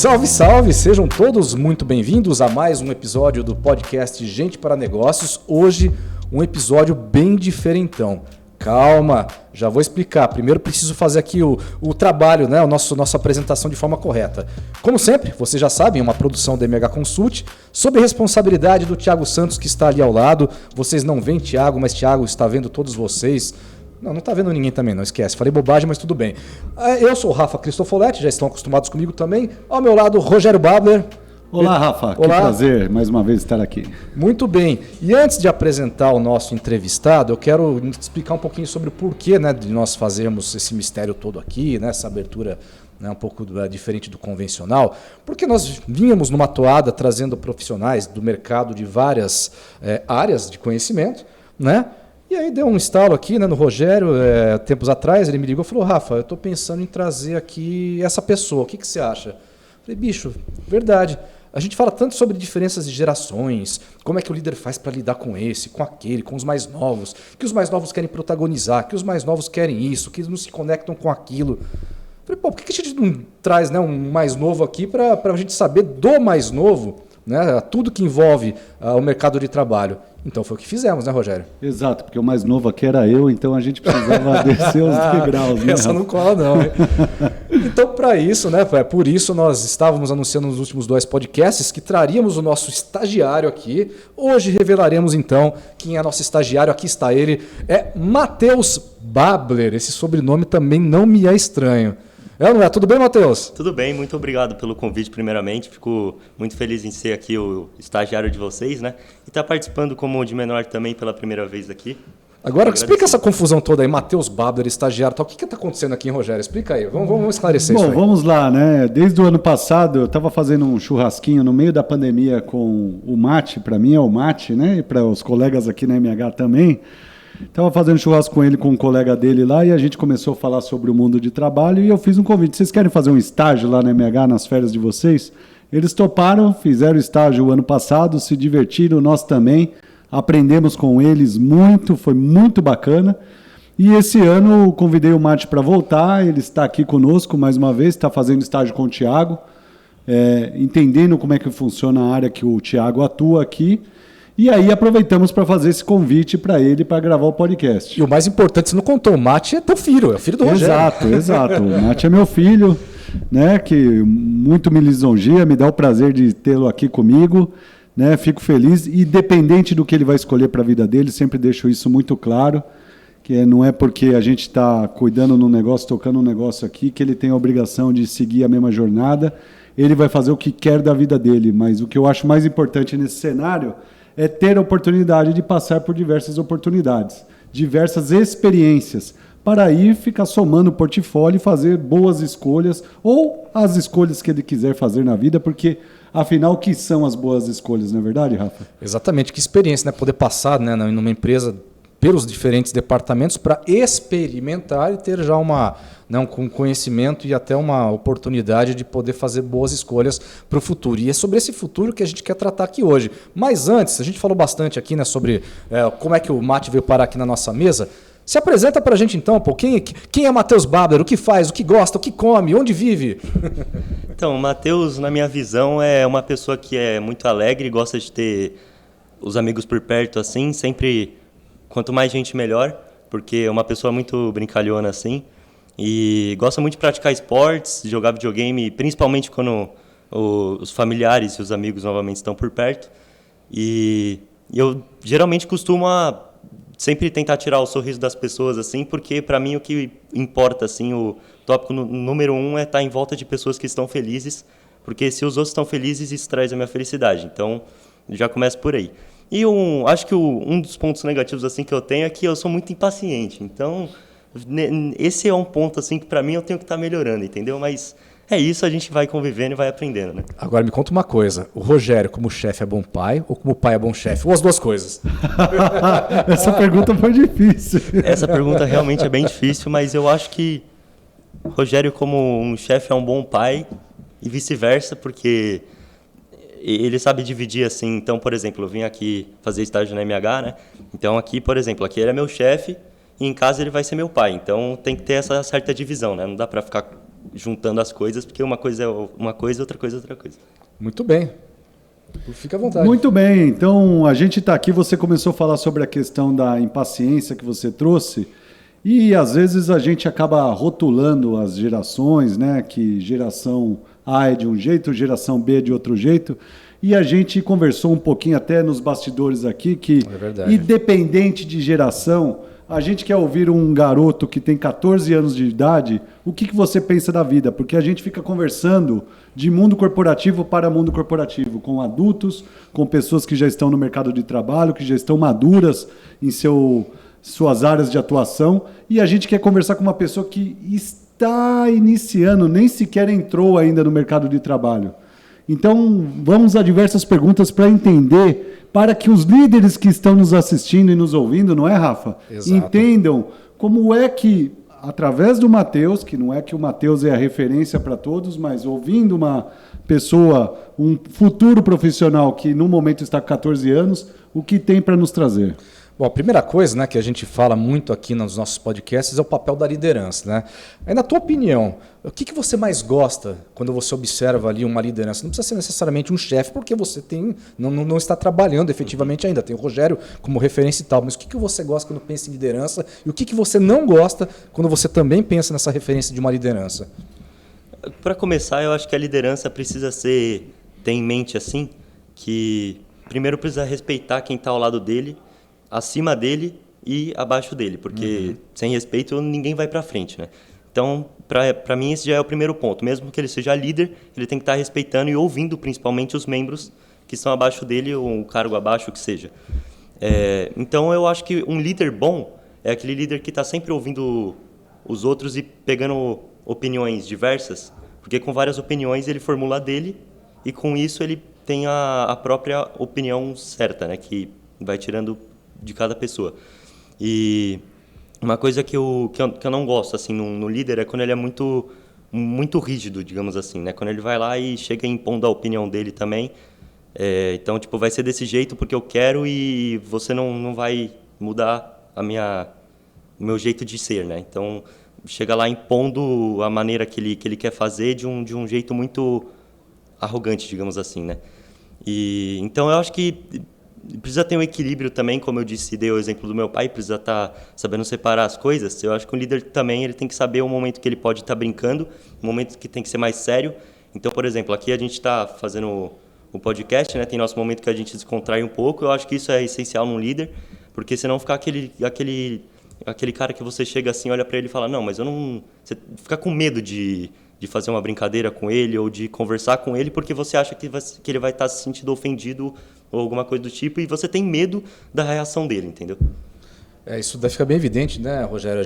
Salve, salve! Sejam todos muito bem-vindos a mais um episódio do podcast Gente para Negócios. Hoje, um episódio bem diferentão. Calma, já vou explicar. Primeiro preciso fazer aqui o trabalho, né? Nossa apresentação de forma correta. Como sempre, vocês já sabem, é uma produção da MH Consult, sob responsabilidade do Thiago Santos, que está ali ao lado. Vocês não veem Thiago, mas Thiago está vendo todos vocês. Não está vendo ninguém também, não esquece. Falei bobagem, mas tudo bem. Eu sou o Rafa Cristofoletti, já estão acostumados comigo também. Ao meu lado, Rogério Babler. Olá, Rafa. Olá. Que prazer mais uma vez estar aqui. Muito bem. E antes de apresentar o nosso entrevistado, eu quero explicar um pouquinho sobre o porquê, né, de nós fazermos esse mistério todo aqui, né, essa abertura, né, um pouco diferente do convencional, porque nós vínhamos numa toada trazendo profissionais do mercado de várias áreas de conhecimento, né? E aí deu um estalo aqui, né, no Rogério, tempos atrás, ele me ligou e falou: Rafa, eu estou pensando em trazer aqui essa pessoa, o que você acha? Falei: bicho, verdade. A gente fala tanto sobre diferenças de gerações, como é que o líder faz para lidar com esse, com aquele, com os mais novos, que os mais novos querem protagonizar, que os mais novos querem isso, que eles não se conectam com aquilo. Falei: pô, por que a gente não traz, né, um mais novo aqui para a gente saber do mais novo, né, tudo que envolve o mercado de trabalho? Então foi o que fizemos, né, Rogério? Exato, porque o mais novo aqui era eu, então a gente precisava descer os degraus. Né? Essa não cola não, hein? Então, para isso, né, por isso nós estávamos anunciando nos últimos 2 podcasts que traríamos o nosso estagiário aqui. Hoje revelaremos então quem é nosso estagiário. Aqui está ele, é Matheus Babler. Esse sobrenome também não me é estranho. Não é? Tudo bem, Matheus? Tudo bem, muito obrigado pelo convite primeiramente. Fico muito feliz em ser aqui o estagiário de vocês, né? E estar participando como de menor também pela primeira vez aqui. Agora, explica essa confusão toda aí, Matheus Babler, estagiário, tal. O que está acontecendo aqui, hein, Rogério? Explica aí, vamos esclarecer isso aí. Bom, vamos lá, né? Desde o ano passado eu estava fazendo um churrasquinho no meio da pandemia com o Mate, para mim é o Mate, né? E para os colegas aqui na MH também. Estava fazendo churrasco com ele, com um colega dele lá, e a gente começou a falar sobre o mundo de trabalho, e eu fiz um convite: vocês querem fazer um estágio lá na MH nas férias de vocês? Eles toparam, fizeram o estágio o ano passado, se divertiram, nós também, aprendemos com eles muito, foi muito bacana. E esse ano eu convidei o Mate para voltar, ele está aqui conosco mais uma vez, está fazendo estágio com o Thiago, entendendo como é que funciona a área que o Thiago atua aqui. E aí aproveitamos para fazer esse convite para ele para gravar o podcast. E o mais importante, você não contou, o Mate é teu filho, é o filho do Rogério. Exato. O Mate é meu filho, né, que muito me lisonjeia, me dá o prazer de tê-lo aqui comigo, né, fico feliz, e independente do que ele vai escolher para a vida dele, sempre deixo isso muito claro, que não é porque a gente está cuidando no negócio, tocando um negócio aqui, que ele tem a obrigação de seguir a mesma jornada. Ele vai fazer o que quer da vida dele, mas o que eu acho mais importante nesse cenário é ter a oportunidade de passar por diversas oportunidades, diversas experiências, para aí ficar somando o portfólio e fazer boas escolhas, ou as escolhas que ele quiser fazer na vida, porque, afinal, o que são as boas escolhas, não é verdade, Rafa? Exatamente, que experiência, né? Poder passar, né, numa empresa pelos diferentes departamentos para experimentar e ter já um conhecimento e até uma oportunidade de poder fazer boas escolhas para o futuro. E é sobre esse futuro que a gente quer tratar aqui hoje. Mas antes, a gente falou bastante aqui, né, sobre como é que o Mate veio parar aqui na nossa mesa. Se apresenta para a gente então, pô. Quem é Matheus Babler? O que faz? O que gosta? O que come? Onde vive? Então, o Matheus, na minha visão, é uma pessoa que é muito alegre, gosta de ter os amigos por perto, assim, sempre... Quanto mais gente, melhor, porque é uma pessoa muito brincalhona, assim, e gosta muito de praticar esportes, de jogar videogame, principalmente quando os familiares e os amigos novamente estão por perto. E eu geralmente costumo sempre tentar tirar o sorriso das pessoas, assim, porque para mim o que importa, assim, o tópico número 1 é estar em volta de pessoas que estão felizes, porque se os outros estão felizes, isso traz a minha felicidade. Então, já começo por aí. E acho que um dos pontos negativos assim que eu tenho é que eu sou muito impaciente. Então, esse é um ponto assim que para mim eu tenho que estar melhorando, entendeu? Mas é isso, a gente vai convivendo e vai aprendendo, né? Agora me conta uma coisa: o Rogério como chefe é bom pai ou como pai é bom chefe? Ou as duas coisas? Essa pergunta foi difícil. Essa pergunta realmente é bem difícil, mas eu acho que o Rogério como um chefe é um bom pai e vice-versa, porque... ele sabe dividir assim. Então, por exemplo, eu vim aqui fazer estágio na MH, né? Então aqui, por exemplo, aqui ele é meu chefe e em casa ele vai ser meu pai. Então tem que ter essa certa divisão, né? Não dá para ficar juntando as coisas, porque uma coisa é uma coisa, outra coisa é outra coisa. Muito bem. Fica à vontade. Muito bem, então a gente está aqui, você começou a falar sobre a questão da impaciência que você trouxe, e às vezes a gente acaba rotulando as gerações, né? Que geração A é de um jeito, geração B é de outro jeito, e a gente conversou um pouquinho até nos bastidores aqui que, independente de geração, a gente quer ouvir um garoto que tem 14 anos de idade, o que você pensa da vida? Porque a gente fica conversando de mundo corporativo para mundo corporativo, com adultos, com pessoas que já estão no mercado de trabalho, que já estão maduras em suas áreas de atuação, e a gente quer conversar com uma pessoa que está iniciando, nem sequer entrou ainda no mercado de trabalho. Então, vamos a diversas perguntas para entender, para que os líderes que estão nos assistindo e nos ouvindo, não é, Rafa? Exato. Entendam como é que, através do Matheus, que não é que o Matheus é a referência para todos, mas ouvindo uma pessoa, um futuro profissional que no momento está com 14 anos, o que tem para nos trazer? Bom, a primeira coisa, né, que a gente fala muito aqui nos nossos podcasts é o papel da liderança, né? Aí, na tua opinião, o que você mais gosta quando você observa ali uma liderança? Não precisa ser necessariamente um chefe, porque você não está trabalhando efetivamente ainda. Tem o Rogério como referência e tal, mas o que você gosta quando pensa em liderança e o que você não gosta quando você também pensa nessa referência de uma liderança? Para começar, eu acho que a liderança precisa ter em mente assim, que primeiro precisa respeitar quem está ao lado dele, acima dele e abaixo dele, porque sem respeito ninguém vai para frente, né? Então, para mim esse já é o primeiro ponto. Mesmo que ele seja líder, ele tem que estar respeitando e ouvindo principalmente os membros que estão abaixo dele ou um cargo abaixo, que seja. Então, eu acho que um líder bom é aquele líder que está sempre ouvindo os outros e pegando opiniões diversas, porque com várias opiniões ele formula a dele e com isso ele tem a própria opinião certa, né? Que vai tirando de cada pessoa. E uma coisa que eu não gosto assim no líder é quando ele é muito rígido, digamos assim, né? Quando ele vai lá e chega impondo a opinião dele também. Então, tipo, vai ser desse jeito porque eu quero e você não vai mudar o meu jeito de ser, né? Então, chega lá impondo a maneira que ele quer fazer de um jeito muito arrogante, digamos assim, né? E então eu acho que precisa ter um equilíbrio também, como eu disse, dei o exemplo do meu pai, precisa estar sabendo separar as coisas. Eu acho que o líder também ele tem que saber o momento que ele pode estar brincando, o momento que tem que ser mais sério. Então, por exemplo, aqui a gente está fazendo o podcast, né? Tem nosso momento que a gente descontrai um pouco. Eu acho que isso é essencial num líder, porque senão ficar aquele cara que você chega assim, olha para ele e fala, não, mas eu não... Você fica com medo de fazer uma brincadeira com ele ou de conversar com ele porque você acha que ele vai estar se sentindo ofendido ou alguma coisa do tipo, e você tem medo da reação dele, entendeu? Isso daí fica bem evidente, né, Rogério?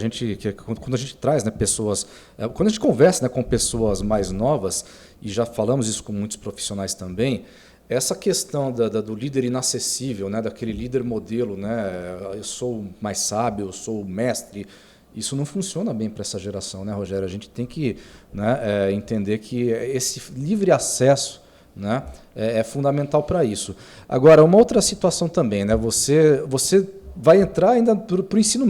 Quando a gente traz, né, pessoas... Quando a gente conversa, né, com pessoas mais novas, e já falamos isso com muitos profissionais também, essa questão do líder inacessível, né, daquele líder modelo, né, eu sou mais sábio, eu sou mestre, isso não funciona bem para essa geração, né, Rogério? A gente tem que, né, entender que esse livre acesso, né, é fundamental para isso. Agora, uma outra situação também, né? Você vai entrar ainda para o ensino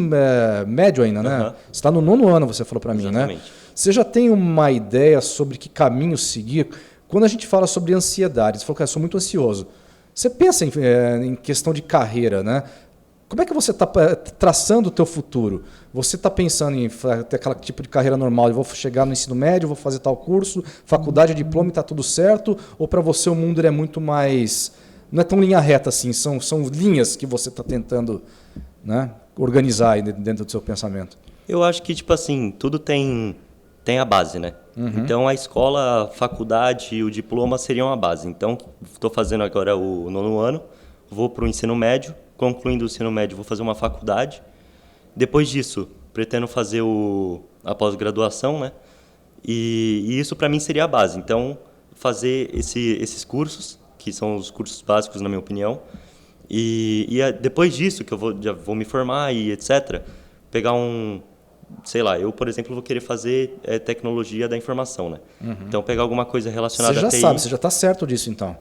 médio ainda, né? Você está no 9º ano, você falou para mim, né? Você já tem uma ideia sobre que caminho seguir? Quando a gente fala sobre ansiedade, você falou que eu sou muito ansioso. Você pensa em questão de carreira, né? Como é que você está traçando o teu futuro? Você está pensando em ter aquele tipo de carreira normal, eu vou chegar no ensino médio, vou fazer tal curso, faculdade, diploma e está tudo certo? Ou para você o mundo é muito mais... Não é tão linha reta assim, são linhas que você está tentando, né, organizar aí dentro do seu pensamento? Eu acho que, tipo assim, tudo tem a base, né? Então, a escola, a faculdade e o diploma seriam a base. Então, estou fazendo agora o 9º ano, vou para o ensino médio, concluindo o ensino médio, vou fazer uma faculdade. Depois disso, pretendo fazer a pós-graduação, né? E isso, para mim, seria a base. Então, fazer esses cursos, que são os cursos básicos, na minha opinião. E depois disso, que já vou me formar e etc., pegar sei lá, eu, por exemplo, vou querer fazer tecnologia da informação, né? Então, pegar alguma coisa relacionada a TI. Você já está certo disso, então.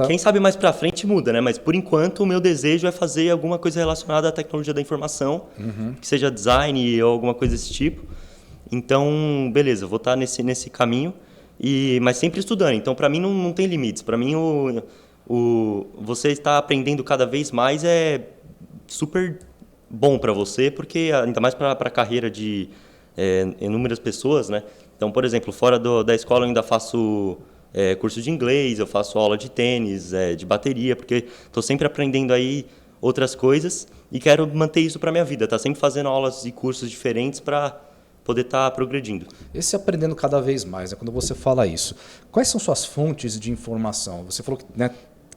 Quem sabe mais pra frente muda, né? Mas por enquanto o meu desejo é fazer alguma coisa relacionada à tecnologia da informação, que seja design ou alguma coisa desse tipo. Então, beleza, eu vou estar nesse caminho, mas sempre estudando. Então, para mim, não tem limites. Para mim, você está aprendendo cada vez mais é super bom para você, porque ainda mais para a carreira de inúmeras pessoas, né? Então, por exemplo, fora da escola eu ainda faço curso de inglês, eu faço aula de tênis, de bateria, porque estou sempre aprendendo aí outras coisas e quero manter isso para minha vida, tá sempre fazendo aulas e cursos diferentes para poder estar progredindo. Esse aprendendo cada vez mais, quando você fala isso, quais são suas fontes de informação? Você falou que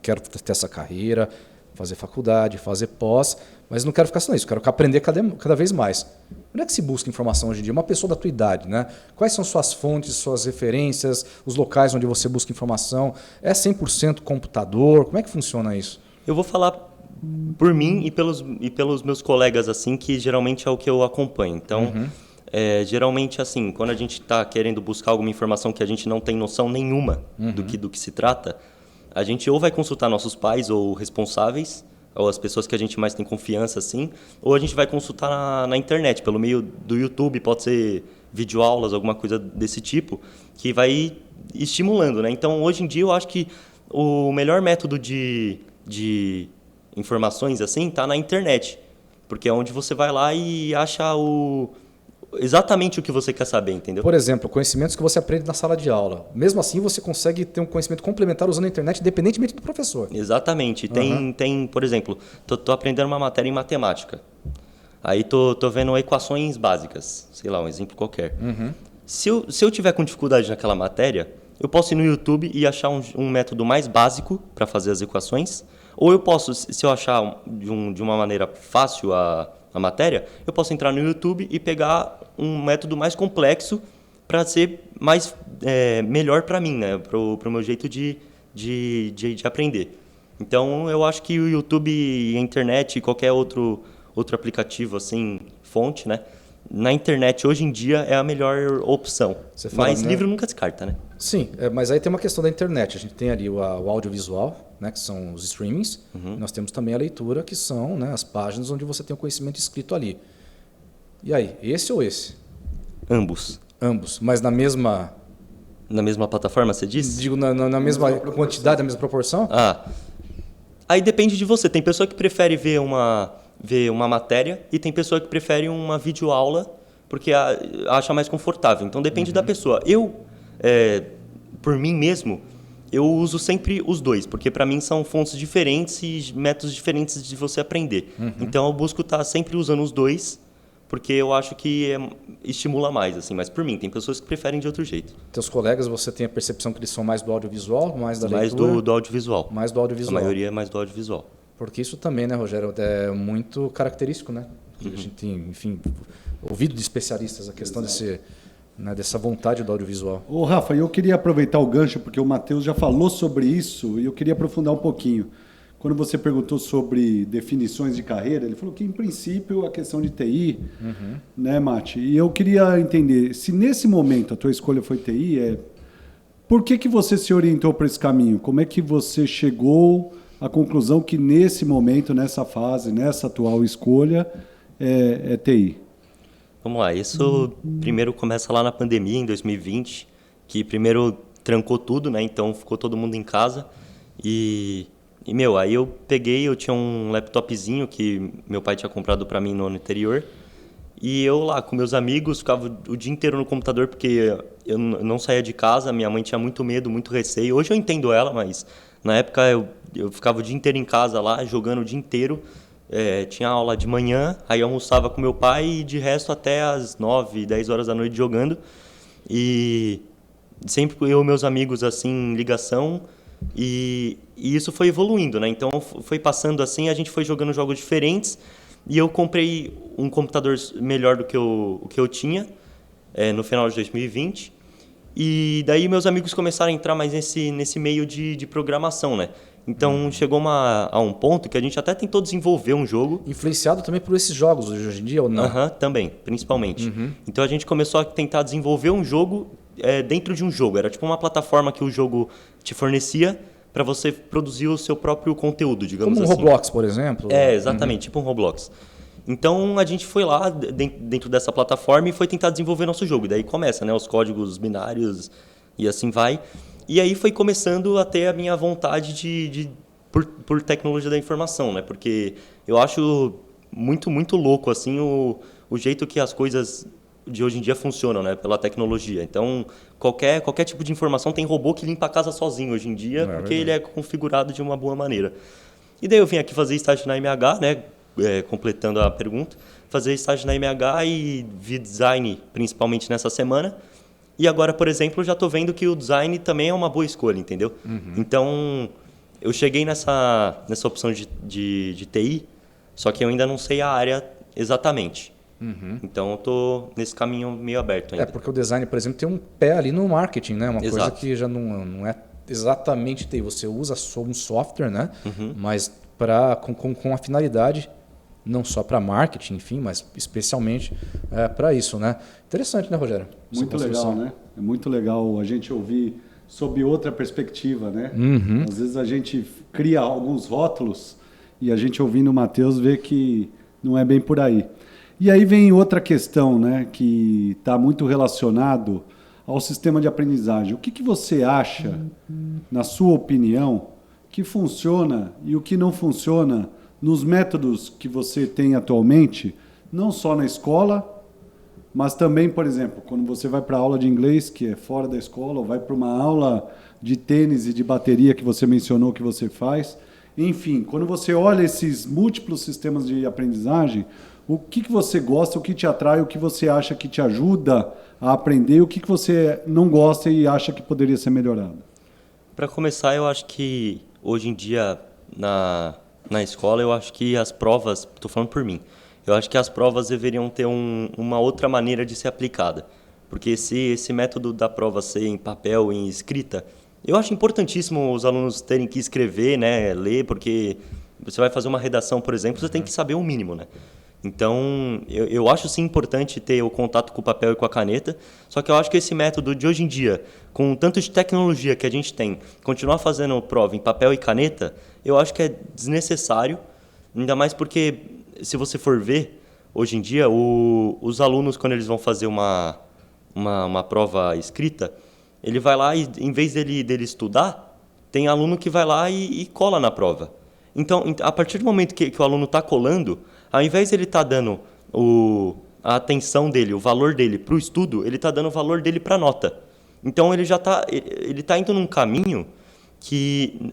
quero ter essa carreira, fazer faculdade, fazer pós, mas não quero ficar só nisso, quero aprender cada vez mais. Onde é que se busca informação hoje em dia? Uma pessoa da tua idade, né? Quais são suas fontes, suas referências, os locais onde você busca informação? É 100% computador? Como é que funciona isso? Eu vou falar por mim e pelos meus colegas, assim, que geralmente é o que eu acompanho. Então, geralmente, assim, quando a gente está querendo buscar alguma informação que a gente não tem noção nenhuma do que se trata, a gente ou vai consultar nossos pais ou responsáveis, ou as pessoas que a gente mais tem confiança, assim, ou a gente vai consultar na internet, pelo meio do YouTube, pode ser videoaulas, alguma coisa desse tipo, que vai estimulando, né? Então, hoje em dia, eu acho que o melhor método de informações, assim, está na internet, porque é onde você vai lá e acha exatamente o que você quer saber, entendeu? Por exemplo, conhecimentos que você aprende na sala de aula. Mesmo assim, você consegue ter um conhecimento complementar usando a internet, independentemente do professor. Exatamente. Tem, por exemplo, tô aprendendo uma matéria em matemática. Aí tô vendo equações básicas, sei lá, um exemplo qualquer. Se eu tiver com dificuldade naquela matéria, eu posso ir no YouTube e achar um método mais básico para fazer as equações, ou eu posso, se eu achar de uma maneira fácil a matéria, eu posso entrar no YouTube e pegar um método mais complexo para ser melhor para mim, né? Pro meu jeito de aprender. Então, eu acho que o YouTube e a internet e qualquer outro aplicativo, assim, fonte, né? Na internet, hoje em dia, é a melhor opção. Mas livro nunca descarta, né? Sim, mas aí tem uma questão da internet. A gente tem ali o audiovisual, né, que são os streamings. Nós temos também a leitura, que são, né, as páginas onde você tem o conhecimento escrito ali. E aí, esse ou esse? Ambos. Ambos, mas na mesma... Na mesma plataforma, você disse? Digo, na mesma quantidade, na mesma proporção? Aí depende de você. Tem pessoa que prefere ver uma matéria e tem pessoa que prefere uma videoaula porque acha mais confortável. Então depende da pessoa. Eu, por mim mesmo, eu uso sempre os dois, porque para mim são fontes diferentes e métodos diferentes de você aprender. Então eu busco estar sempre usando os dois, porque eu acho que estimula mais, assim. Mas por mim, tem pessoas que preferem de outro jeito. Teus colegas, você tem a percepção que eles são mais do audiovisual, mais da leitura? Mais do audiovisual. Mais do audiovisual. A maioria é mais do audiovisual. Porque isso também, né, Rogério, é muito característico, né? A gente tem, enfim, ouvido de especialistas a questão dessa vontade do audiovisual. Ô, Rafa, eu queria aproveitar o gancho, porque o Matheus já falou sobre isso, e eu queria aprofundar um pouquinho. Quando você perguntou sobre definições de carreira, ele falou que, em princípio, a questão de TI, né, Mati? E eu queria entender, se nesse momento a tua escolha foi TI, por que você se orientou para esse caminho? Como é que você chegou à conclusão que, nesse momento, nessa fase, nessa atual escolha, é TI? Vamos lá, isso primeiro começa lá na pandemia, em 2020, que primeiro trancou tudo, né? Então ficou todo mundo em casa. E aí eu tinha um laptopzinho que meu pai tinha comprado para mim no ano anterior. E eu lá com meus amigos ficava o dia inteiro no computador porque eu não saía de casa, minha mãe tinha muito medo, muito receio. Hoje eu entendo ela, mas na época eu ficava o dia inteiro em casa lá, jogando o dia inteiro. Tinha aula de manhã, aí eu almoçava com meu pai e de resto até às 9, 10 horas da noite jogando. E sempre eu e meus amigos assim em ligação e isso foi evoluindo, né? Então foi passando assim, a gente foi jogando jogos diferentes e eu comprei um computador melhor do que o que eu tinha no final de 2020. E daí meus amigos começaram a entrar mais nesse meio de programação, né? Então chegou a um ponto que a gente até tentou desenvolver um jogo. Influenciado também por esses jogos hoje em dia ou não? Também, principalmente. Então a gente começou a tentar desenvolver um jogo dentro de um jogo. Era tipo uma plataforma que o jogo te fornecia para você produzir o seu próprio conteúdo, digamos assim. Como um Roblox, por exemplo? Exatamente, tipo um Roblox. Então a gente foi lá dentro dessa plataforma e foi tentar desenvolver nosso jogo. E daí começa, né, os códigos binários e assim vai. E aí foi começando a ter a minha vontade por tecnologia da informação, né? Porque eu acho muito louco assim o jeito que as coisas de hoje em dia funcionam, né? Pela tecnologia. Então qualquer tipo de informação tem robô que limpa a casa sozinho hoje em dia, porque ele é configurado de uma boa maneira. E daí eu vim aqui fazer estágio na MH, né? Completando a pergunta, fazer estágio na MH e vi design principalmente nessa semana. E agora, por exemplo, eu já estou vendo que o design também é uma boa escolha, entendeu? Então, eu cheguei nessa opção de TI, só que eu ainda não sei a área exatamente. Então, eu estou nesse caminho meio aberto ainda. Porque o design, por exemplo, tem um pé ali no marketing, né? Uma Exato. coisa que já não é exatamente TI. Você usa um software, né? Mas com a finalidade, não só para marketing, enfim, mas especialmente para isso, né? Interessante, né, Rogério? Muito legal, né? É muito legal a gente ouvir sob outra perspectiva, né? Às vezes a gente cria alguns rótulos e a gente ouvindo o Matheus vê que não é bem por aí. E aí vem outra questão, né, que está muito relacionado ao sistema de aprendizagem. O que você acha, na sua opinião, que funciona e o que não funciona nos métodos que você tem atualmente, não só na escola, mas também, por exemplo, quando você vai para a aula de inglês, que é fora da escola, ou vai para uma aula de tênis e de bateria que você mencionou que você faz. Enfim, quando você olha esses múltiplos sistemas de aprendizagem, o que você gosta, o que te atrai, o que você acha que te ajuda a aprender, o que você não gosta e acha que poderia ser melhorado? Para começar, eu acho que hoje em dia na escola, eu acho que as provas, estou falando por mim, eu acho que as provas deveriam ter uma outra maneira de ser aplicada. Porque esse método da prova ser em papel, em escrita, eu acho importantíssimo os alunos terem que escrever, né, ler, porque você vai fazer uma redação, por exemplo, você tem que saber o mínimo, né? Então, eu acho sim importante ter o contato com o papel e com a caneta, só que eu acho que esse método de hoje em dia, com tanto de tecnologia que a gente tem, continuar fazendo prova em papel e caneta, eu acho que é desnecessário, ainda mais porque, se você for ver, hoje em dia, os alunos, quando eles vão fazer uma prova escrita, ele vai lá e, em vez dele estudar, tem aluno que vai lá e cola na prova. Então, a partir do momento que o aluno está colando, ao invés de ele estar dando a atenção dele, o valor dele para o estudo, ele está dando o valor dele para a nota. Então, ele está indo num caminho que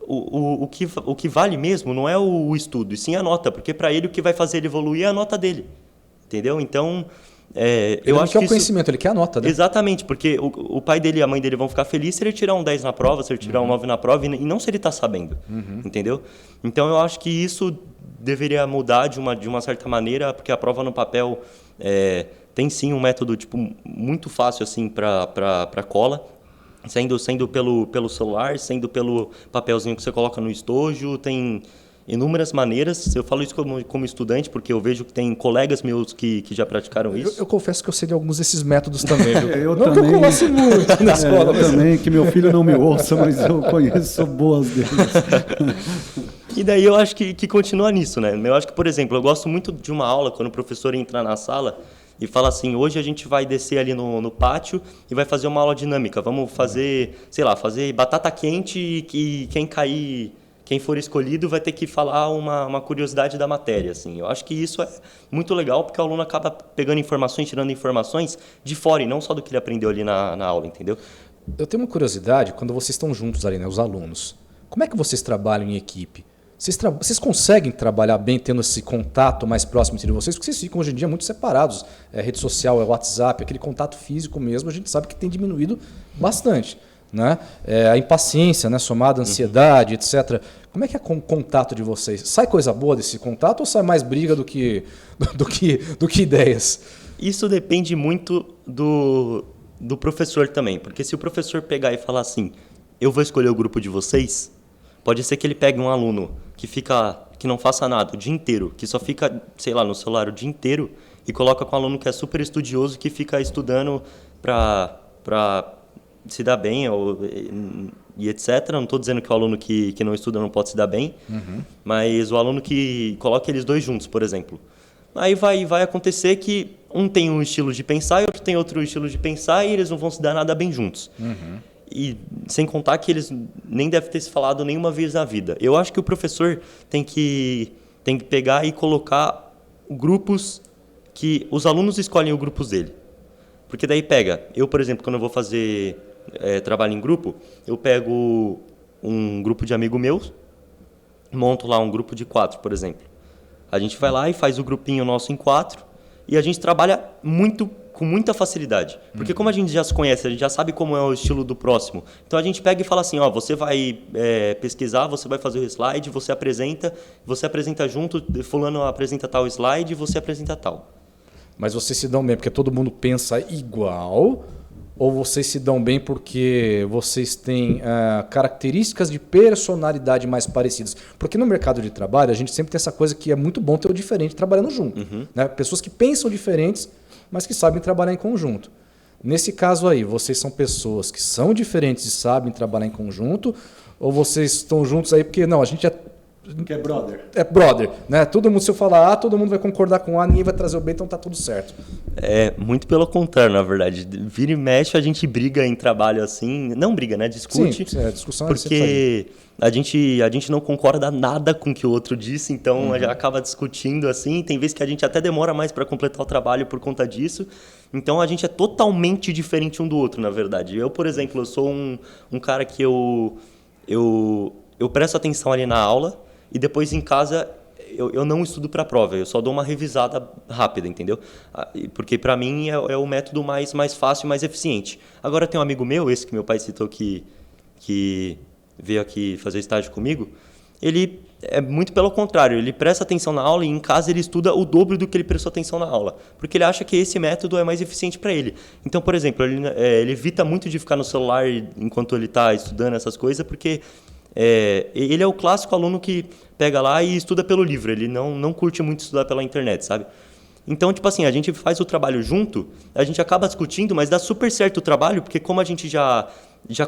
o que vale mesmo não é o estudo, e sim a nota, porque para ele o que vai fazer ele evoluir é a nota dele. Entendeu? Então, eu acho que é o conhecimento, ele quer a nota, né? Exatamente, porque o pai dele e a mãe dele vão ficar felizes se ele tirar um 10 na prova, se ele tirar um 9 na prova, e não se ele está sabendo, entendeu? Então, eu acho que isso deveria mudar de uma certa maneira, porque a prova no papel tem sim um método muito fácil assim, para cola, sendo pelo celular, sendo pelo papelzinho que você coloca no estojo, tem inúmeras maneiras. Eu falo isso como estudante, porque eu vejo que tem colegas meus que já praticaram isso. Eu confesso que eu sei de alguns desses métodos também. Eu não também, que eu conheço muito na escola. Eu também, que meu filho não me ouça, mas eu conheço boas deles. E daí eu acho que continua nisso, né? Eu acho que, por exemplo, eu gosto muito de uma aula, quando o professor entra na sala e fala assim, hoje a gente vai descer ali no pátio e vai fazer uma aula dinâmica. Vamos fazer, sei lá, fazer batata quente e quem for escolhido vai ter que falar uma curiosidade da matéria, assim. Eu acho que isso é muito legal, porque o aluno acaba pegando informações, tirando informações de fora, e não só do que ele aprendeu ali na aula, entendeu? Eu tenho uma curiosidade, quando vocês estão juntos ali, né, os alunos, como é que vocês trabalham em equipe? Vocês conseguem trabalhar bem tendo esse contato mais próximo entre vocês? Porque vocês ficam hoje em dia muito separados. Rede social, WhatsApp, aquele contato físico mesmo, a gente sabe que tem diminuído bastante. Né? A impaciência, né? Somada à ansiedade, etc. Como é que é o contato de vocês? Sai coisa boa desse contato ou sai mais briga do que ideias? Isso depende muito do professor também, porque se o professor pegar e falar assim, eu vou escolher o grupo de vocês, pode ser que ele pegue um aluno que não faça nada o dia inteiro, que só fica, sei lá, no celular o dia inteiro, e coloca com um aluno que é super estudioso, que fica estudando para se dar bem e etc. Não estou dizendo que o aluno que não estuda não pode se dar bem, mas o aluno que coloca eles dois juntos, por exemplo. aí vai acontecer que um tem um estilo de pensar e outro tem outro estilo de pensar e eles não vão se dar nada bem juntos. E sem contar que eles nem devem ter se falado nenhuma vez na vida. Eu acho que o professor tem que pegar e colocar grupos que os alunos escolhem os grupos dele. Porque daí pega, eu, por exemplo, quando eu vou fazer trabalho em grupo, eu pego um grupo de amigo meus, monto lá um grupo de 4, por exemplo. A gente vai lá e faz o grupinho nosso em 4 e a gente trabalha com muita facilidade. Porque como a gente já se conhece, a gente já sabe como é o estilo do próximo. Então a gente pega e fala assim, ó, você vai pesquisar, você vai fazer o slide, você apresenta junto, fulano apresenta tal slide, você apresenta tal. Mas vocês se dão bem porque todo mundo pensa igual, ou vocês se dão bem porque vocês têm características de personalidade mais parecidas? Porque no mercado de trabalho a gente sempre tem essa coisa que é muito bom ter o diferente trabalhando junto. Né? Pessoas que pensam diferentes, mas que sabem trabalhar em conjunto. Nesse caso aí, vocês são pessoas que são diferentes e sabem trabalhar em conjunto, ou vocês estão juntos aí porque não, a gente que é brother. É brother, né? Todo mundo, se eu falar A, todo mundo vai concordar com A, ninguém vai trazer o B, então tá tudo certo. Muito pelo contrário, na verdade. Vira e mexe, a gente briga em trabalho assim. Não briga, né? Discute. Sim, a discussão porque a gente não concorda nada com o que o outro disse, então a gente acaba discutindo assim. Tem vezes que a gente até demora mais para completar o trabalho por conta disso. Então a gente é totalmente diferente um do outro, na verdade. Eu, por exemplo, eu sou um cara que eu presto atenção ali na aula. E depois em casa eu não estudo para a prova, eu só dou uma revisada rápida, entendeu? Porque para mim é o método mais fácil e mais eficiente. Agora tem um amigo meu, esse que meu pai citou que veio aqui fazer estágio comigo, ele é muito pelo contrário, ele presta atenção na aula e em casa ele estuda o dobro do que ele prestou atenção na aula, porque ele acha que esse método é mais eficiente para ele. Então, por exemplo, ele evita muito de ficar no celular enquanto ele está estudando essas coisas, porque... ele é o clássico aluno que pega lá e estuda pelo livro, ele não curte muito estudar pela internet, sabe? Então, tipo assim, a gente faz o trabalho junto, a gente acaba discutindo, mas dá super certo o trabalho, porque como a gente já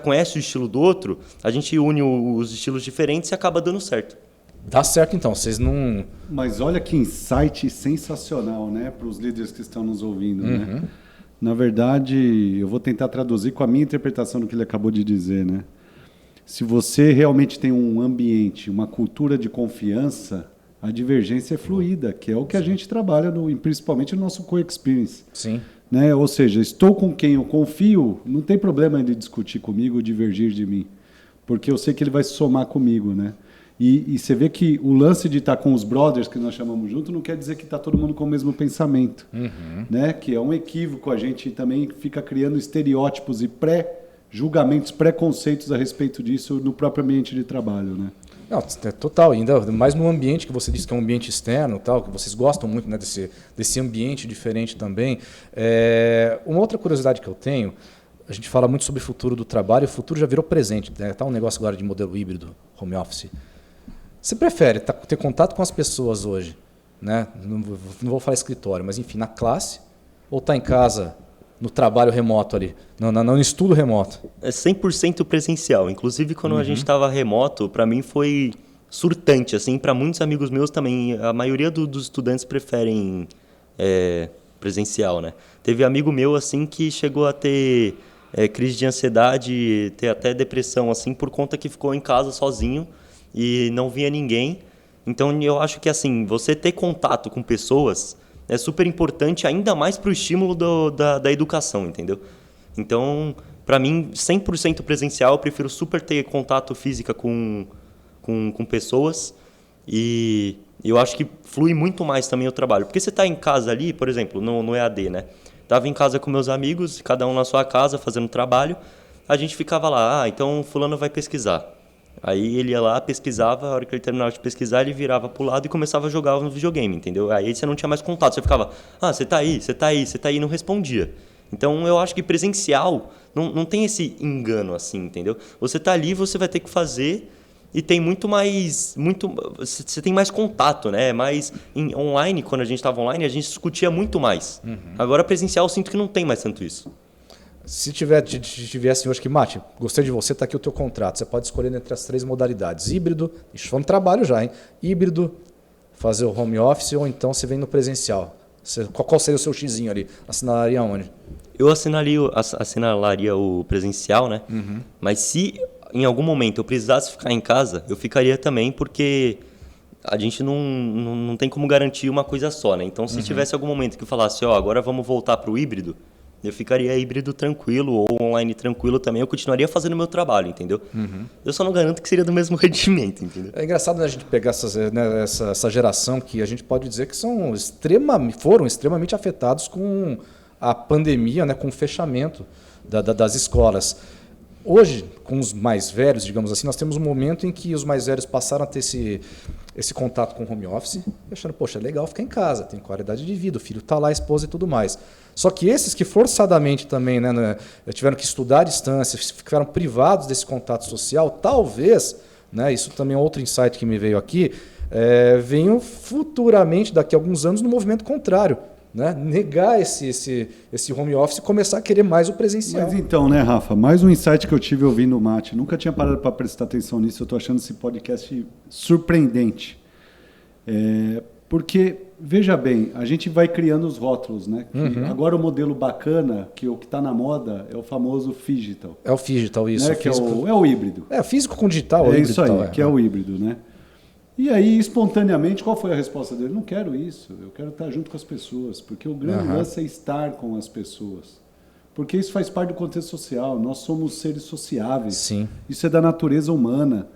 conhece o estilo do outro, a gente une os estilos diferentes e acaba dando certo. Dá certo então, vocês não... Mas olha que insight sensacional, né, para os líderes que estão nos ouvindo, né? Na verdade, eu vou tentar traduzir com a minha interpretação do que ele acabou de dizer, né? Se você realmente tem um ambiente, uma cultura de confiança, a divergência é fluida, que é o que a gente trabalha, principalmente no nosso co-experience. Sim. Né? Ou seja, estou com quem eu confio, não tem problema de discutir comigo ou divergir de mim, porque eu sei que ele vai se somar comigo. Né? E você vê que o lance de estar com os brothers, que nós chamamos junto, não quer dizer que está todo mundo com o mesmo pensamento. Né? Que é um equívoco, a gente também fica criando estereótipos e julgamentos, preconceitos a respeito disso no próprio ambiente de trabalho, né? Não, total, ainda mais no ambiente que você disse que é um ambiente externo, tal, que vocês gostam muito, né, desse ambiente diferente também. Uma outra curiosidade que eu tenho, a gente fala muito sobre o futuro do trabalho, o futuro já virou presente, né? Tá um negócio agora de modelo híbrido, home office. Você prefere ter contato com as pessoas hoje, né? Não vou falar escritório, mas enfim, na classe, ou tá em casa... no trabalho remoto ali, no estudo remoto? É 100% presencial. Inclusive, quando a gente estava remoto, para mim foi surtante. Assim, para muitos amigos meus também, a maioria dos estudantes preferem presencial, né? Teve amigo meu assim que chegou a ter crise de ansiedade, ter até depressão, assim, por conta que ficou em casa sozinho e não via ninguém. Então, eu acho que assim, você ter contato com pessoas é super importante, ainda mais para o estímulo da educação, entendeu? Então, para mim, 100% presencial, eu prefiro super ter contato físico com pessoas e eu acho que flui muito mais também o trabalho. Porque você está em casa ali, por exemplo, no EAD, né? Estava em casa com meus amigos, cada um na sua casa, fazendo trabalho, a gente ficava lá, então fulano vai pesquisar. Aí ele ia lá, pesquisava, a hora que ele terminava de pesquisar, ele virava pro lado e começava a jogar no videogame, entendeu? Aí você não tinha mais contato, você ficava, você tá aí, e não respondia. Então eu acho que presencial não tem esse engano assim, entendeu? Você tá ali, você vai ter que fazer e tem você tem mais contato, né? Mas online, quando a gente estava online, a gente discutia muito mais. Agora presencial eu sinto que não tem mais tanto isso. Se tivesse hoje que, Mate, gostei de você, está aqui o teu contrato. Você pode escolher entre as 3 modalidades. Híbrido, isso foi um trabalho já, hein? Híbrido, fazer o home office ou então você vem no presencial? Qual seria o seu xizinho ali? Assinalaria onde? Eu assinalaria o presencial, né? Mas se em algum momento eu precisasse ficar em casa, eu ficaria também, porque a gente não tem como garantir uma coisa só, né? Então, se tivesse algum momento que eu falasse, agora vamos voltar para o híbrido, eu ficaria híbrido tranquilo ou online tranquilo também, eu continuaria fazendo o meu trabalho, entendeu? Eu só não garanto que seria do mesmo rendimento, entendeu? É engraçado, né, a gente pegar essa geração que a gente pode dizer que foram extremamente afetados com a pandemia, né, com o fechamento das escolas. Hoje, com os mais velhos, digamos assim, nós temos um momento em que os mais velhos passaram a ter esse contato com o home office, achando, poxa, é legal ficar em casa, tem qualidade de vida, o filho está lá, a esposa e tudo mais. Só que esses que forçadamente também, né, tiveram que estudar à distância, ficaram privados desse contato social, talvez, né, isso também é outro insight que me veio aqui, venham futuramente, daqui a alguns anos, no movimento contrário. Né? Negar esse home office e começar a querer mais o presencial. Mas então, né, Rafa, mais um insight que eu tive ouvindo o Mate. Nunca tinha parado para prestar atenção nisso, eu estou achando esse podcast surpreendente. Porque, veja bem, a gente vai criando os rótulos, né? Agora o modelo bacana, que o que está na moda, é o famoso digital. É o digital, isso. Né? Que é o híbrido. É, físico com digital. É isso aí, que é o híbrido, né? E aí, espontaneamente, qual foi a resposta dele? Não quero isso, eu quero estar junto com as pessoas, porque o grande lance é estar com as pessoas. Porque isso faz parte do contexto social, nós somos seres sociáveis. Sim. Isso é da natureza humana.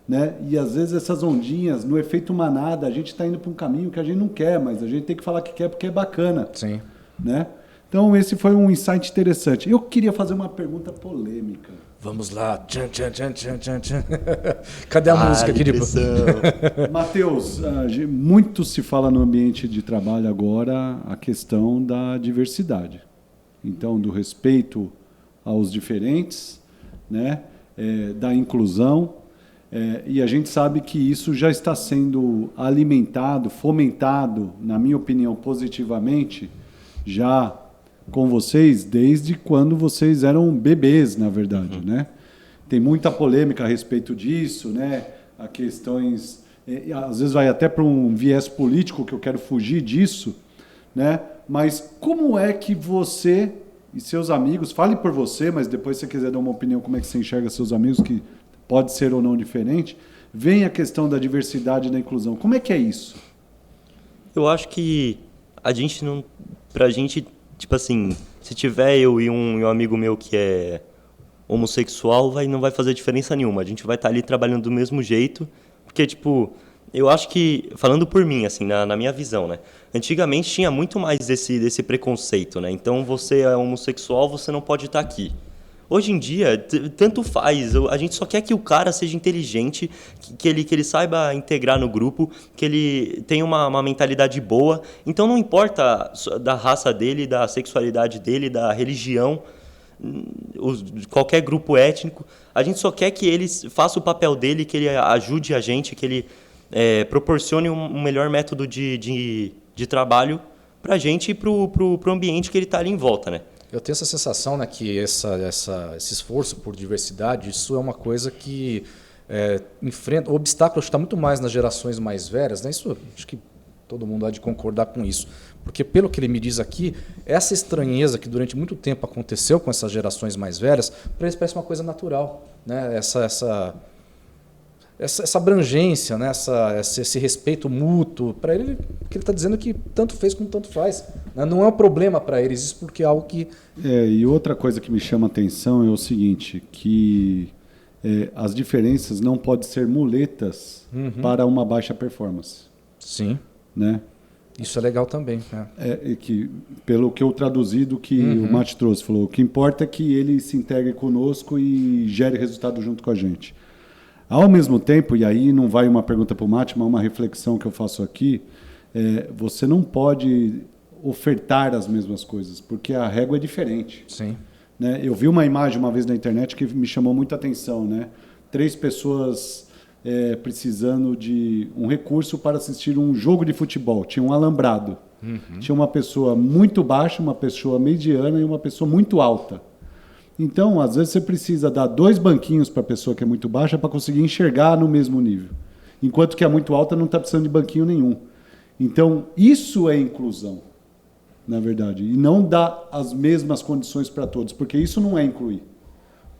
Né? E às vezes essas ondinhas, no efeito manada, a gente está indo para um caminho que a gente não quer, mas a gente tem que falar que quer porque é bacana. Sim. Né? Então esse foi um insight interessante. Eu queria fazer uma pergunta polêmica. Vamos lá. Tchan, tchan, tchan, tchan, tchan, tchan. Cadê a música aqui? Matheus, muito se fala no ambiente de trabalho agora a questão da diversidade. Então, do respeito aos diferentes, né? Da inclusão. E a gente sabe que isso já está sendo alimentado, fomentado, na minha opinião, positivamente, já com vocês, desde quando vocês eram bebês, na verdade. Né? Tem muita polêmica a respeito disso, né? A questões... às vezes vai até para um viés político, que eu quero fugir disso, né? Mas como é que você e seus amigos, fale por você, mas depois se você quiser dar uma opinião, como é que você enxerga seus amigos, que pode ser ou não diferente, vem a questão da diversidade e da inclusão. Como é que é isso? Eu acho que a gente não... Pra gente, tipo assim, se tiver eu e um amigo meu que é homossexual, não vai fazer diferença nenhuma. A gente vai estar ali trabalhando do mesmo jeito, porque, tipo, eu acho que, falando por mim, assim, na minha visão, né? Antigamente tinha muito mais desse preconceito, né? Então, você é homossexual, você não pode estar aqui. Hoje em dia, tanto faz, a gente só quer que o cara seja inteligente, que ele saiba integrar no grupo, que ele tenha uma mentalidade boa. Então não importa da raça dele, da sexualidade dele, da religião, qualquer grupo étnico, a gente só quer que ele faça o papel dele, que ele ajude a gente, que ele proporcione um melhor método de trabalho para a gente e para o ambiente que ele está ali em volta, né? Eu tenho essa sensação, né, que esse esforço por diversidade, isso é uma coisa que enfrenta... O obstáculo está muito mais nas gerações mais velhas, né? Isso, acho que todo mundo há de concordar com isso. Porque, pelo que ele me diz aqui, essa estranheza que durante muito tempo aconteceu com essas gerações mais velhas, para eles parece uma coisa natural. Né? Essa abrangência, né? Esse respeito mútuo, para ele, que ele está dizendo que tanto fez como tanto faz. Né? Não é um problema para eles, isso porque é algo que... E outra coisa que me chama a atenção é o seguinte, que as diferenças não podem ser muletas para uma baixa performance. Sim. Né? Isso é legal também. Que, pelo que eu traduzi do que o Mate trouxe, falou, o que importa é que ele se integre conosco e gere resultado junto com a gente. Ao mesmo tempo, e aí não vai uma pergunta para o Mate, mas uma reflexão que eu faço aqui, você não pode ofertar as mesmas coisas, porque a régua é diferente. Sim. Né? Eu vi uma imagem uma vez na internet que me chamou muita atenção. Né? 3 pessoas precisando de um recurso para assistir um jogo de futebol. Tinha um alambrado. Tinha uma pessoa muito baixa, uma pessoa mediana e uma pessoa muito alta. Então, às vezes, você precisa dar 2 banquinhos para a pessoa que é muito baixa para conseguir enxergar no mesmo nível. Enquanto que a muito alta não está precisando de banquinho nenhum. Então, isso é inclusão, na verdade. E não dar as mesmas condições para todos, porque isso não é incluir.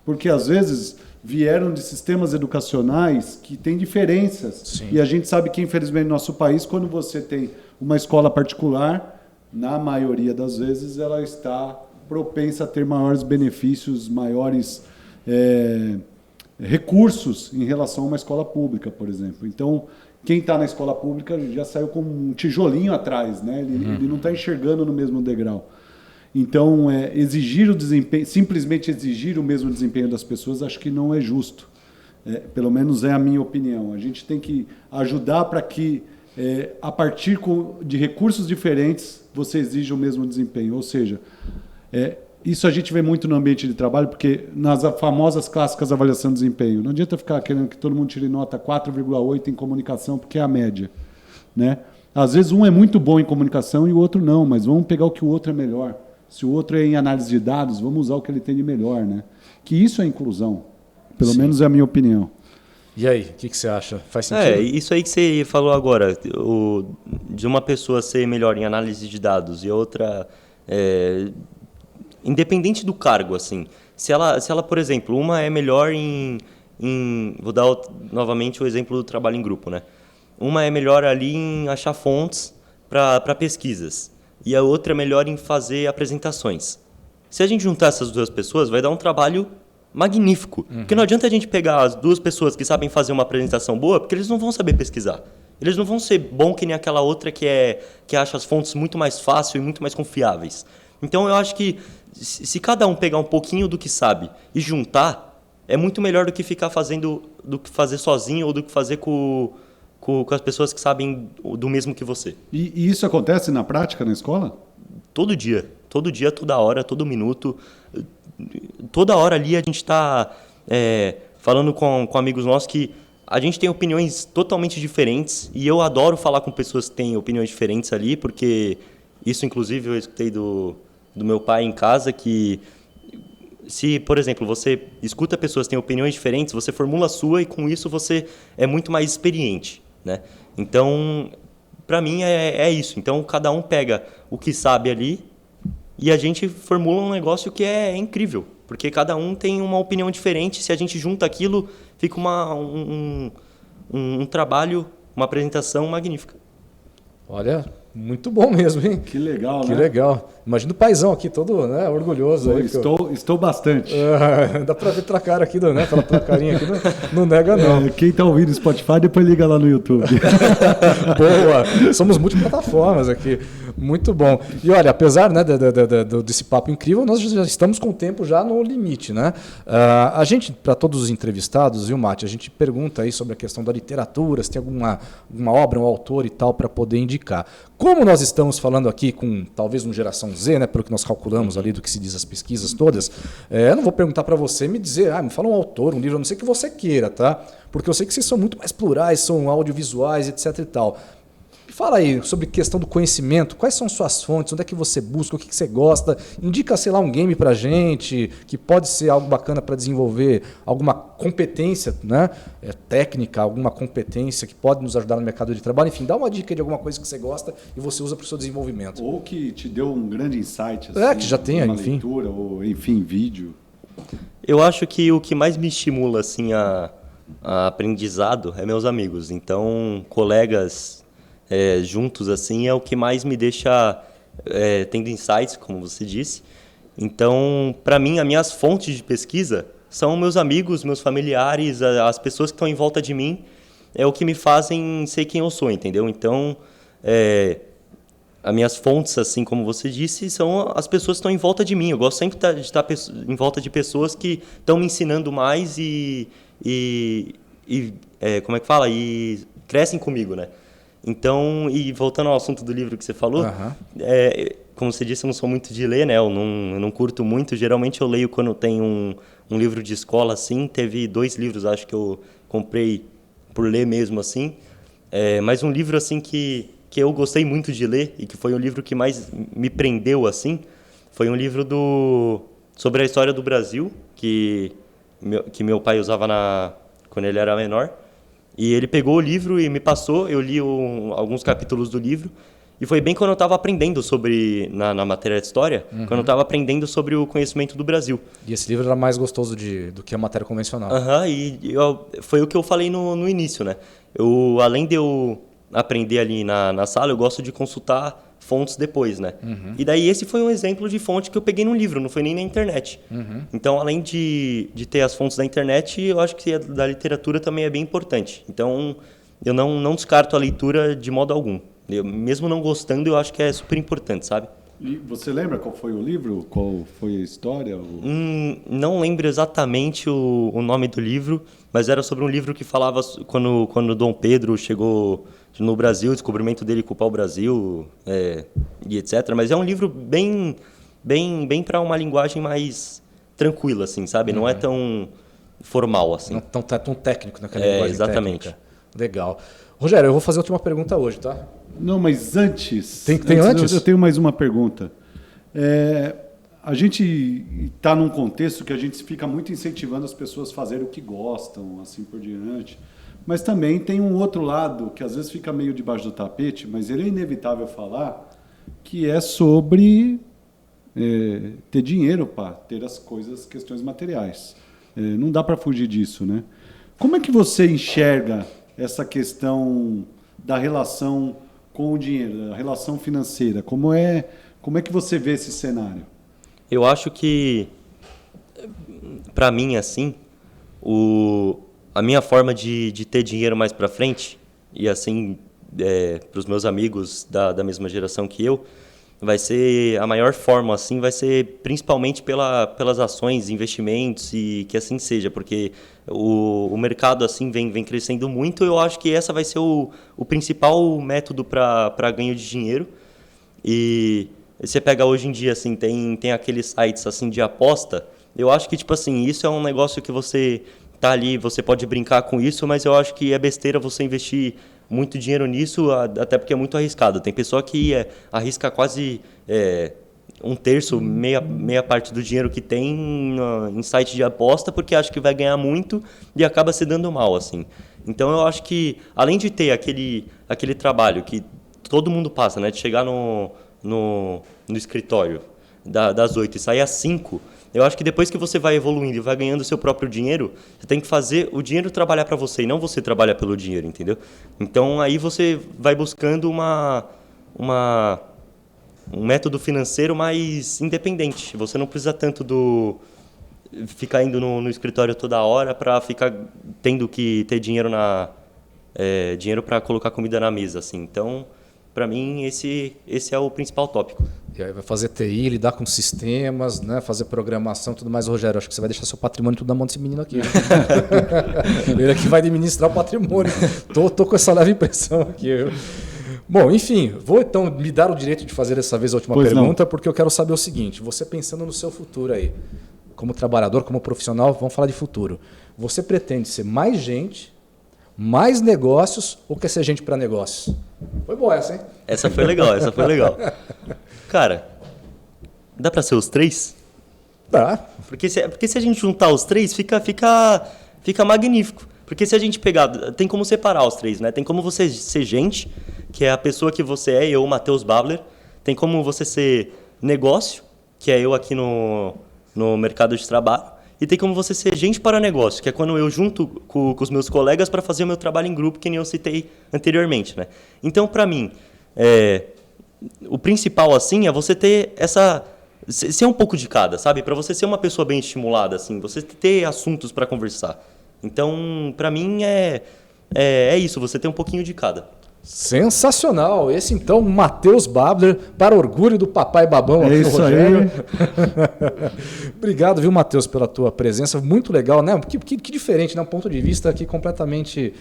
Porque, às vezes, vieram de sistemas educacionais que têm diferenças. Sim. E a gente sabe que, infelizmente, no nosso país, quando você tem uma escola particular, na maioria das vezes, ela está propensa a ter maiores benefícios, maiores recursos em relação a uma escola pública, por exemplo. Então, quem está na escola pública já saiu com um tijolinho atrás, né? Ele não está enxergando no mesmo degrau. Então, exigir o desempenho, simplesmente exigir o mesmo desempenho das pessoas, acho que não é justo. Pelo menos é a minha opinião. A gente tem que ajudar para que, a partir de recursos diferentes, você exija o mesmo desempenho. Ou seja, isso a gente vê muito no ambiente de trabalho, porque nas famosas clássicas avaliação de desempenho, não adianta ficar querendo que todo mundo tire nota 4,8 em comunicação, porque é a média, né? Às vezes um é muito bom em comunicação e o outro não, mas vamos pegar o que o outro é melhor. Se o outro é em análise de dados, vamos usar o que ele tem de melhor, né? Que isso é inclusão, pelo menos é a minha opinião. E aí, o que você acha? Faz sentido? Isso aí que você falou agora, de uma pessoa ser melhor em análise de dados e outra... independente do cargo, assim. Se ela, por exemplo, uma é melhor vou dar novamente o exemplo do trabalho em grupo, né? Uma é melhor ali em achar fontes para pesquisas e a outra é melhor em fazer apresentações. Se a gente juntar essas duas pessoas, vai dar um trabalho magnífico. Porque não adianta a gente pegar as duas pessoas que sabem fazer uma apresentação boa, porque eles não vão saber pesquisar. Eles não vão ser bom que nem aquela outra que acha as fontes muito mais fácil e muito mais confiáveis. Então, eu acho que se cada um pegar um pouquinho do que sabe e juntar, é muito melhor do que ficar fazendo, do que fazer sozinho ou do que fazer com as pessoas que sabem do mesmo que você. E isso acontece na prática, na escola? Todo dia, toda hora, todo minuto. Toda hora ali a gente está falando com amigos nossos que a gente tem opiniões totalmente diferentes e eu adoro falar com pessoas que têm opiniões diferentes ali, porque isso, inclusive, eu escutei do meu pai em casa, que se, por exemplo, você escuta pessoas que têm opiniões diferentes, você formula a sua e com isso você é muito mais experiente, né? Então, para mim é isso. Então, cada um pega o que sabe ali e a gente formula um negócio que é incrível, porque cada um tem uma opinião diferente. Se a gente junta aquilo, fica um trabalho, uma apresentação magnífica. Olha, muito bom mesmo, hein? Que legal, Que né? legal. Imagina o paizão aqui todo, né, orgulhoso. Aí, Estou bastante. Dá pra ver pela cara aqui, né? Pela carinha aqui, não nega não. Quem tá ouvindo Spotify, depois liga lá no YouTube. Boa! Somos multiplataformas aqui. Muito bom. E olha, apesar, né, desse papo incrível, nós já estamos com o tempo já no limite, né? A gente, para todos os entrevistados, viu, Mate, a gente pergunta aí sobre a questão da literatura, se tem alguma obra, um autor e tal, para poder indicar. Como nós estamos falando aqui com talvez uma geração Z, né, pelo que nós calculamos ali do que se diz as pesquisas todas, eu não vou perguntar para você me dizer, me fala um autor, um livro, a não ser que você queira, tá? Porque eu sei que vocês são muito mais plurais, são audiovisuais, etc e tal. Fala aí sobre questão do conhecimento, quais são suas fontes, onde é que você busca, o que você gosta, indica, sei lá, um game pra gente, que pode ser algo bacana para desenvolver alguma competência, né, técnica, alguma competência que pode nos ajudar no mercado de trabalho, enfim, dá uma dica de alguma coisa que você gosta e você usa para o seu desenvolvimento. Ou que te deu um grande insight, assim, que já tenha, uma enfim. leitura, ou enfim, vídeo. Eu acho que o que mais me estimula assim a aprendizado é meus amigos. Então, colegas juntos assim é o que mais me deixa tendo insights, como você disse. Então, para mim, as minhas fontes de pesquisa são meus amigos, meus familiares, as pessoas que estão em volta de mim, é o que me fazem ser quem eu sou, entendeu? Então, as minhas fontes, assim como você disse, são as pessoas que estão em volta de mim. Eu gosto sempre de estar em volta de pessoas que estão me ensinando mais e como é que fala? E crescem comigo, né? Então, e voltando ao assunto do livro que você falou, como você disse, eu não sou muito de ler, né? Eu não curto muito. Geralmente eu leio quando tem um livro de escola, assim. Teve 2 livros, acho que eu comprei por ler mesmo, assim. Mas um livro, assim, que eu gostei muito de ler e que foi o livro que mais me prendeu, assim, foi um livro sobre a história do Brasil, que meu pai usava quando ele era menor. E ele pegou o livro e me passou, eu li alguns capítulos do livro, e foi bem quando eu estava aprendendo sobre, na matéria de história, quando eu estava aprendendo sobre o conhecimento do Brasil. E esse livro era mais gostoso do que a matéria convencional. Foi o que eu falei no início, né? Além de eu aprender ali na sala, eu gosto de consultar fontes depois, né? E daí esse foi um exemplo de fonte que eu peguei no livro, não foi nem na internet. Então, além de ter as fontes da internet, eu acho que a da literatura também é bem importante. Então, eu não descarto a leitura de modo algum. Mesmo não gostando, eu acho que é super importante, sabe? E você lembra qual foi o livro? Qual foi a história? Não lembro exatamente o nome do livro, mas era sobre um livro que falava quando Dom Pedro chegou no Brasil, o descobrimento dele com o pau-brasil, e etc. Mas é um livro bem para uma linguagem mais tranquila, assim, sabe? Não é tão formal, assim. Não tão técnico naquela linguagem exatamente. Técnica. Legal. Rogério, eu vou fazer a última pergunta hoje, tá? Não, mas antes... Tem antes? Eu tenho mais uma pergunta. A gente está num contexto que a gente fica muito incentivando as pessoas a fazerem o que gostam, assim por diante. Mas também tem um outro lado, que às vezes fica meio debaixo do tapete, mas ele é inevitável falar, que é sobre ter dinheiro para ter as questões materiais. Não dá para fugir disso, né? Como é que você enxerga essa questão da relação com o dinheiro, da relação financeira? Como é que você vê esse cenário? Eu acho que, para mim, assim, a minha forma de ter dinheiro mais para frente, e assim, para os meus amigos da mesma geração que eu, vai ser a maior forma, assim, vai ser principalmente pelas ações, investimentos e que assim seja, porque o mercado assim vem crescendo muito. Eu acho que essa vai ser o principal método para ganho de dinheiro. E você pega hoje em dia, assim, tem aqueles sites assim de aposta. Eu acho que, tipo assim, isso é um negócio que você tá ali, você pode brincar com isso, mas eu acho que é besteira você investir muito dinheiro nisso, até porque é muito arriscado. Tem pessoa que arrisca quase um terço, meia parte do dinheiro que tem em site de aposta, porque acha que vai ganhar muito e acaba se dando mal, assim. Então eu acho que, além de ter aquele trabalho que todo mundo passa, né, de chegar no escritório das 8 e sair às 5, eu acho que depois que você vai evoluindo e vai ganhando o seu próprio dinheiro, você tem que fazer o dinheiro trabalhar para você e não você trabalhar pelo dinheiro, entendeu? Então aí você vai buscando um método financeiro mais independente. Você não precisa tanto ficar indo no escritório toda hora para ficar tendo que ter dinheiro dinheiro para colocar comida na mesa, assim. Então, para mim, esse é o principal tópico. E aí vai fazer TI, lidar com sistemas, né? Fazer programação e tudo mais. Rogério, acho que você vai deixar seu patrimônio tudo na mão desse menino aqui. Ele aqui vai administrar o patrimônio. Tô com essa leve impressão aqui. Bom, enfim, vou então me dar o direito de fazer dessa vez a última pergunta, porque eu quero saber o seguinte: você pensando no seu futuro aí, como trabalhador, como profissional, vamos falar de futuro. Você pretende ser mais gente, mais negócios, ou quer ser gente para negócios? Foi boa essa, hein? Essa foi legal. Cara, dá para ser os três? Dá. Porque se a gente juntar os três, fica magnífico. Porque se a gente pegar, tem como separar os três, né? Tem como você ser gente, que é a pessoa que você é, eu, Matheus Babler. Tem como você ser negócio, que é eu aqui no mercado de trabalho. E tem como você ser gente para negócio, que é quando eu junto com os meus colegas para fazer o meu trabalho em grupo, que nem eu citei anteriormente, né? Então, para mim, o principal, assim, é você ter ser um pouco de cada, sabe? Para você ser uma pessoa bem estimulada, assim, você ter assuntos para conversar. Então, para mim, é isso, você ter um pouquinho de cada. Sensacional! Esse então, Matheus Babler, para orgulho do papai babão aqui no Rogério. Aí. Obrigado, viu, Matheus, pela tua presença. Muito legal, né? Que diferente, né? Um ponto de vista aqui completamente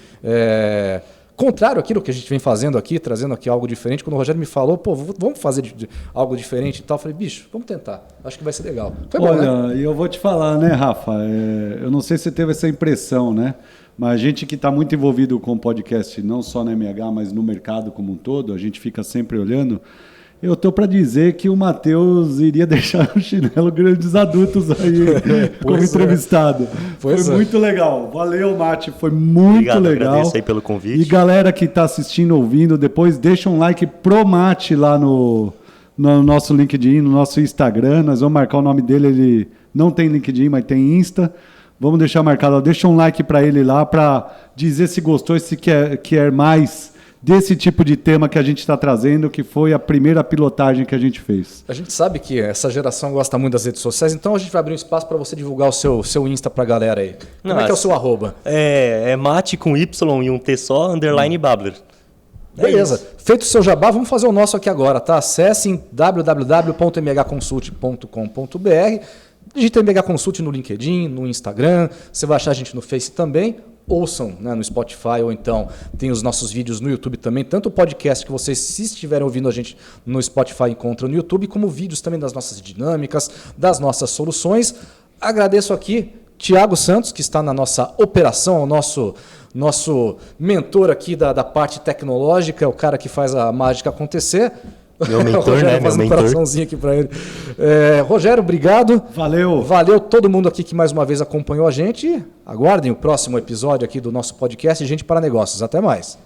contrário àquilo que a gente vem fazendo aqui, trazendo aqui algo diferente. Quando o Rogério me falou, pô, vamos fazer algo diferente e tal, eu falei, bicho, vamos tentar. Acho que vai ser legal. Foi bom, né? E eu vou te falar, né, Rafa? Eu não sei se você teve essa impressão, né? Mas a gente que está muito envolvido com o podcast, não só na MH, mas no mercado como um todo, a gente fica sempre olhando. Eu tô para dizer que o Matheus iria deixar o chinelo grandes adultos aí como entrevistado. Foi muito legal. Valeu, Mate. Foi muito legal. Agradeço aí pelo convite. E galera que está assistindo, ouvindo, depois deixa um like pro Mate lá no nosso LinkedIn, no nosso Instagram. Nós vamos marcar o nome dele. Ele não tem LinkedIn, mas tem Insta. Vamos deixar marcado. Deixa um like para ele lá para dizer se gostou e se quer mais desse tipo de tema que a gente está trazendo, que foi a primeira pilotagem que a gente fez. A gente sabe que essa geração gosta muito das redes sociais, então a gente vai abrir um espaço para você divulgar o seu Insta para a galera aí. Como é que é o seu arroba? É mate com Y e um T só, _ Babler. Beleza. Feito o seu jabá, vamos fazer o nosso aqui agora, tá? Acesse www.mhconsult.com.br, digita MH Consult no LinkedIn, no Instagram, você vai achar a gente no Face também. Ouçam, né, no Spotify, ou então tem os nossos vídeos no YouTube também, tanto o podcast que vocês, se estiverem ouvindo a gente no Spotify, encontram no YouTube, como vídeos também das nossas dinâmicas, das nossas soluções. Agradeço aqui Thiago Santos, que está na nossa operação, o nosso mentor aqui da parte tecnológica, é o cara que faz a mágica acontecer. Meu mentor, né? Faz Meu um mentor. coraçãozinho aqui para ele. Rogério, obrigado. Valeu. Valeu todo mundo aqui que mais uma vez acompanhou a gente. Aguardem o próximo episódio aqui do nosso podcast Gente para Negócios. Até mais.